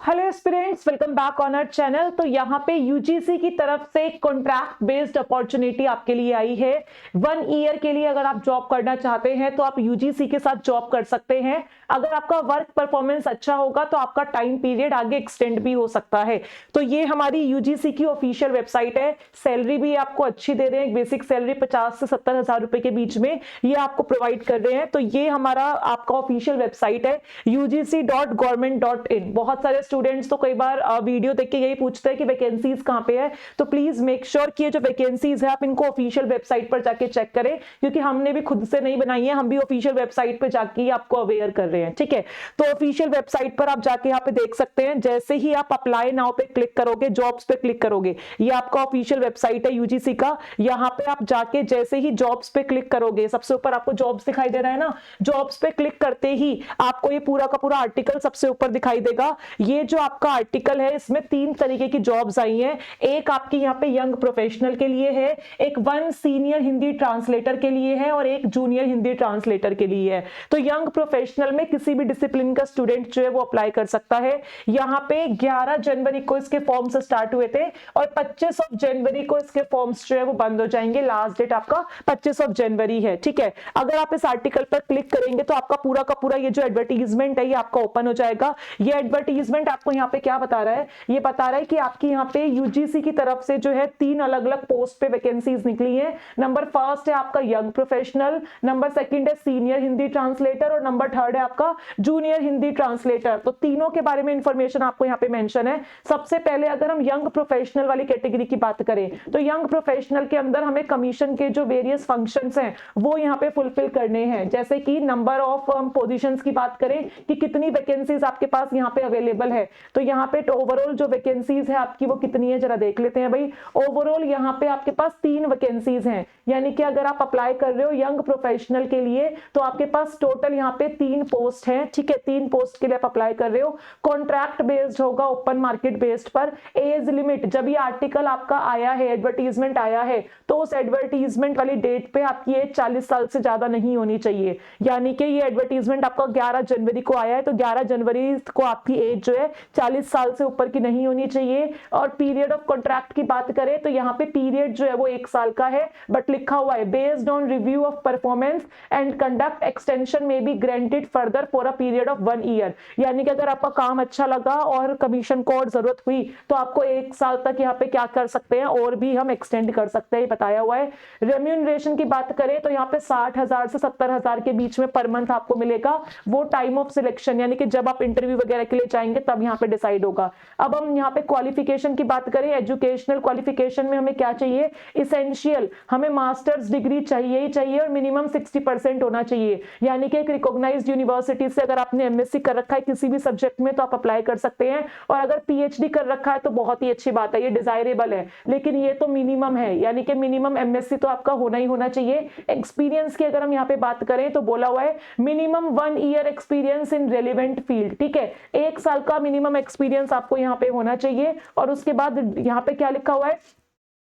Hello aspirants, welcome back on our channel. तो यहाँ पे यूजीसी की तरफ से कॉन्ट्रैक्ट बेस्ड अपॉर्चुनिटी आपके लिए आई है। 1 ईयर के लिए अगर आप जॉब करना चाहते हैं तो आप यूजीसी के साथ जॉब कर सकते हैं। अगर आपका वर्क परफॉर्मेंस अच्छा होगा तो आपका टाइम पीरियड आगे एक्सटेंड भी हो सकता है। तो ये हमारी यूजीसी की ऑफिशियल वेबसाइट है। सैलरी भी आपको अच्छी दे रहे हैं, बेसिक सैलरी 50 से 70 हजार रुपए के बीच में ये आपको प्रोवाइड कर रहे हैं। तो ये हमारा आपका ऑफिशियल वेबसाइट है ugc.government.in। बहुत सारे स्टूडेंट्स तो कई बार वीडियो देख के यही पूछते हैं कि वैकेंसीज कहाँ पे है। तो प्लीज मेक श्योर कि ये जो वैकेंसीज है आप इनको ऑफिशियल वेबसाइट पर जाके चेक करें, क्योंकि हमने भी खुद से नहीं बनाई है, हम भी ऑफिशियल वेबसाइट पे जाके आपको अवेयर कर रहे हैं। ठीक है, तो ऑफिशियल वेबसाइट पर आप जाके यहाँ पे देख सकते हैं। जैसे ही आप अप्लाई नाउ पे क्लिक करोगे, जॉब्स पे क्लिक करोगे, ये आपका ऑफिशियल वेबसाइट है यूजीसी का। यहाँ पे आप जाके जैसे ही जॉब्स पे क्लिक करोगे, सबसे ऊपर आपको जॉब्स दिखाई दे रहा है ना, जॉब्स पे क्लिक करते ही आपको ये पूरा का पूरा आर्टिकल सबसे ऊपर दिखाई देगा। ये जो आपका आर्टिकल है इसमें 3 तरीके की जॉब्स आई हैं। एक आपकी यहाँ पे यंग प्रोफेशनल के लिए है, एक 1 सीनियर हिंदी ट्रांसलेटर के लिए है और एक जूनियर हिंदी ट्रांसलेटर के लिए है। तो यंग प्रोफेशनल में किसी भी डिसिप्लिन का स्टूडेंट जो है वो अप्लाई कर सकता है। यहाँ पे 11 जनवरी को इसके फॉर्म्स स्टार्ट हुए थे और 25 जनवरी को इसके फॉर्म्स जो है वो बंद हो जाएंगे। लास्ट डेट आपका 25 जनवरी है। ठीक है, अगर आप इस आर्टिकल पर क्लिक करेंगे तो आपका पूरा का पूरा ये जो एडवर्टीजमेंट है ये आपका ओपन हो जाएगा। ये एडवर्टीजमेंट आपको यहाँ पे क्या बता रहा है, ये बता रहा है कि आपकी यहाँ पे यूजीसी की तरफ से जो है 3 अलग अलग पोस्ट पे वैकेंसीज निकली है। नंबर फर्स्ट है आपका यंग प्रोफेशनल, नंबर सेकंड है सीनियर हिंदी ट्रांसलेटर और नंबर थर्ड है आपका जूनियर हिंदी ट्रांसलेटर। तो तीनों के बारे में इंफॉर्मेशन आपको यहाँ पे मेंशन है। सबसे पहले अगर हम यंग प्रोफेशनल वाली कैटेगरी की बात करें तो यंग प्रोफेशनल के अंदर हमें कमीशन के जो वेरियस फंक्शंस हैं वो यहाँ पे फुलफिल करने हैं। जैसे कि नंबर ऑफ पोजीशंस की बात करें कि कितनी वैकेंसीज आपके पास यहाँ पे अवेलेबल है, तो यहाँ पे ओवरऑल जो वैकेंसीज है आपकी वो कितनी है जरा देख लेते हैं भाई। ओवरऑल यहाँ पे आपके पास 3 वैकेंसीज हैं, यानी कि अगर आप अप्लाई कर रहे हो यंग प्रोफेशनल के लिए तो आपके पास टोटल यहाँ पे 3 पोस्ट हैं। ठीक है, 3 पोस्ट के लिए आप अप्लाई कर रहे हो। कॉन्ट्रैक्ट बेस्ड होगा, ओपन मार्केट बेस्ड पर। एज लिमिट, जब ये आर्टिकल आपका आया है, एडवर्टीजमेंट आया है, तो उस एडवर्टीजमेंट वाली डेट पे आपकी एज 40 साल से ज्यादा नहीं होनी चाहिए। यानी कि ये एडवर्टीजमेंट आपका 11 जनवरी को आया है, तो 11 जनवरी को आपकी एज जो है 40 साल से ऊपर की नहीं होनी चाहिए। और पीरियड ऑफ कॉन्ट्रैक्ट की बात करें तो यहाँ पे पीरियड जो है वो 1 साल का है, बट लिखा हुआ है based on review of performance and conduct extension may be granted further for a period of 1 year. यानी कि अगर आपका काम अच्छा लगा और कमीशन को और जरूरत हुई तो आपको 1 साल तक यहाँ पे क्या कर सकते हैं, और भी हम एक्सटेंड कर सकते हैं, बताया हुआ है। रेम्यूनरेशन की बात करें तो यहाँ पे 60,000 से 70,000 के बीच में पर मंथ आपको मिलेगा। वो टाइम ऑफ सिलेक्शन यानी कि जब आप इंटरव्यू वगैरह के लिए जाएंगे तब यहाँ पे डिसाइड होगा। अब हम यहाँ पे क्वालिफिकेशन की बात करें, एजुकेशनल क्वालिफिकेशन में हमें क्या चाहिए, इसेंशियल हमें मास्टर्स डिग्री चाहिए ही चाहिए और मिनिमम 60% होना चाहिए। यानी कि एक रिकॉग्नाइज्ड यूनिवर्सिटी से अगर आपने एमएससी कर रखा है किसी भी सब्जेक्ट में तो आप अप्लाई कर सकते हैं, और अगर पीएचडी कर रखा है तो बहुत ही अच्छी बात है, ये डिजायरेबल है, लेकिन ये तो मिनिमम है। यानी कि मिनिमम एमएससी तो आपका होना ही होना चाहिए। एक्सपीरियंस की अगर हम यहाँ पे बात करें तो बोला हुआ है minimum 1 year experience in relevant field. ठीक है, 1 साल का मिनिमम एक्सपीरियंस आपको यहाँ पे होना चाहिए। और उसके बाद यहाँ पे क्या लिखा हुआ है,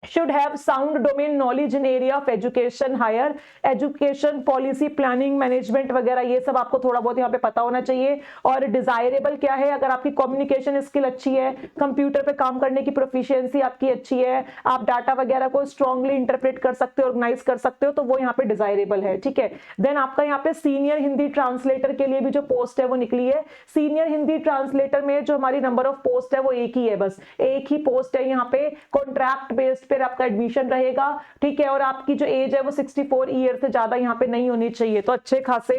should have sound domain knowledge in area of education, higher education policy, planning, management वगैरह, ये सब आपको थोड़ा बहुत यहाँ पे पता होना चाहिए। और डिजायरेबल क्या है, अगर आपकी कम्युनिकेशन स्किल अच्छी है, कंप्यूटर पे काम करने की प्रोफिशिएंसी आपकी अच्छी है, आप डाटा वगैरह को स्ट्रांगली इंटरप्रेट कर सकते हो, ऑर्गेनाइज कर सकते हो, तो वो यहाँ पे डिजायरेबल है। ठीक है, देन आपका यहाँ पे सीनियर हिंदी ट्रांसलेटर के लिए भी जो पोस्ट है वो निकली है। सीनियर हिंदी ट्रांसलेटर में जो हमारी नंबर ऑफ पोस्ट है वो एक ही है, बस एक ही पोस्ट है यहाँ पे। कॉन्ट्रैक्ट बेस्ड फिर आपका एडमिशन रहेगा। ठीक है, और आपकी जो एज है वो 64 ईयर से ज्यादा यहाँ पे नहीं होनी चाहिए। तो अच्छे खासे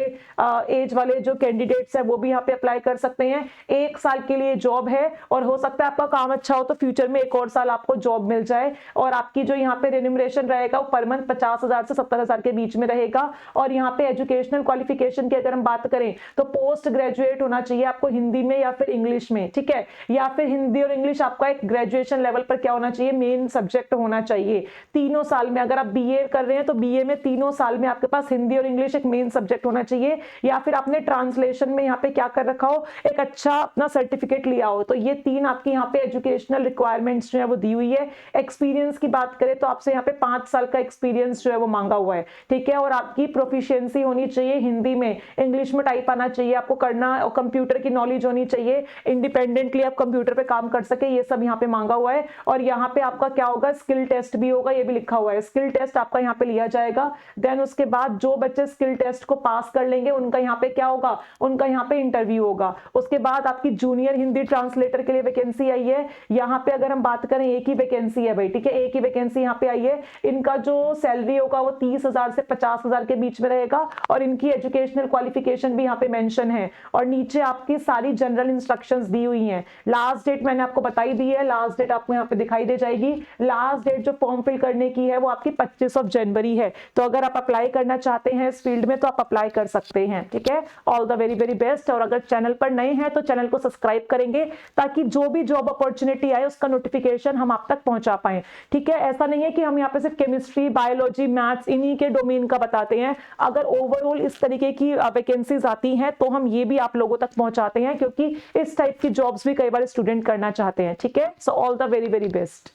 एज वाले जो कैंडिडेट्स हैं वो भी यहाँ पे अप्लाई कर सकते हैं। 1 साल के लिए जॉब है, और हो सकता है आपका काम अच्छा हो तो फ्यूचर में 1 और साल आपको जॉब मिल जाए। और आपकी जो यहाँ पे रेन्यूमरेशन रहेगा वो पर मंथ 50,000 से 70,000 के बीच में रहेगा। और यहाँ पे एजुकेशनल क्वालिफिकेशन की अगर हम बात करें तो पोस्ट ग्रेजुएट होना चाहिए आपको हिंदी में या फिर इंग्लिश में। ठीक है, या फिर हिंदी और इंग्लिश आपका एक ग्रेजुएशन लेवल पर क्या होना चाहिए, मेन सब्जेक्ट होना चाहिए। तीनों साल में अगर आप बीए कर रहे हैं तो बीए में तीनों साल में आपके पास हिंदी और इंग्लिश एक मेन सब्जेक्ट होना चाहिए, या फिर आपने ट्रांसलेशन में यहाँ पे क्या कर रखा हो, एक अच्छा अपना सर्टिफिकेट लिया हो। तो ये 3 आपकी यहाँ पे एजुकेशनल रिक्वायरमेंट्स जो है वो दी हुई है। एक्सपीरियंस की बात करें तो आपसे यहाँ पे 5 साल का एक्सपीरियंस जो है वो मांगा हुआ है, ठीक है। और आपकी प्रोफिशिएंसी होनी चाहिए हिंदी में, इंग्लिश में टाइप आना चाहिए आपको करना, और कंप्यूटर की नॉलेज होनी चाहिए, इंडिपेंडेंटली आप कंप्यूटर पे काम कर सके, ये सब यहाँ पे मांगा हुआ है। और यहाँ पे आपका क्या होगा, स्किल टेस्ट भी होगा, ये भी लिखा हुआ है, स्किल टेस्ट आपका यहाँ पे लिया जाएगा। देन उसके बाद जो बच्चे स्किल टेस्ट को पास कर लेंगे उनका यहाँ पे क्या होगा, उनका यहाँ पे इंटरव्यू होगा। उसके बाद आपकी जूनियर हिंदी ट्रांसलेटर के लिए वैकेंसी आई है। यहाँ पे अगर हम बात करें एक ही वैकेंसी है भाई, ठीक है, एक ही वैकेंसी यहाँ पे आई है। इनका जो सैलरी होगा वो 30,000 से 50,000 के बीच में रहेगा, और इनकी एजुकेशनल क्वालिफिकेशन भी यहाँ पे मेंशन है। और नीचे आपकी सारी जनरल इंस्ट्रक्शंस दी हुई हैं। लास्ट डेट मैंने आपको बताई दी है, लास्ट डेट आपको यहाँ पे दिखाई दे जाएगी। लास्ट डेट जो फॉर्म फिल करने की है वो आपकी 25 जनवरी है। तो अगर आप अप्लाई करना चाहते हैं इस फील्ड में तो आप अप्लाई कर सकते हैं, ठीक है। All the very very best. और अगर चैनल पर नए हैं तो चैनल को सब्सक्राइब करेंगे ताकि जो भी जॉब अपॉर्चुनिटी आए उसका नोटिफिकेशन हम आप तक पहुंचा पाए, ठीक है। ऐसा नहीं है कि हम यहाँ पे सिर्फ केमिस्ट्री, बायोलॉजी, मैथ्स इन्हीं के डोमेन का बताते हैं। अगर ओवरऑल इस तरीके की वैकेंसीज आती हैं तो हम ये भी आप लोगों तक पहुंचाते हैं, क्योंकि इस टाइप की जॉब्स भी कई बार स्टूडेंट करना चाहते हैं, ठीक है। So all the very very best.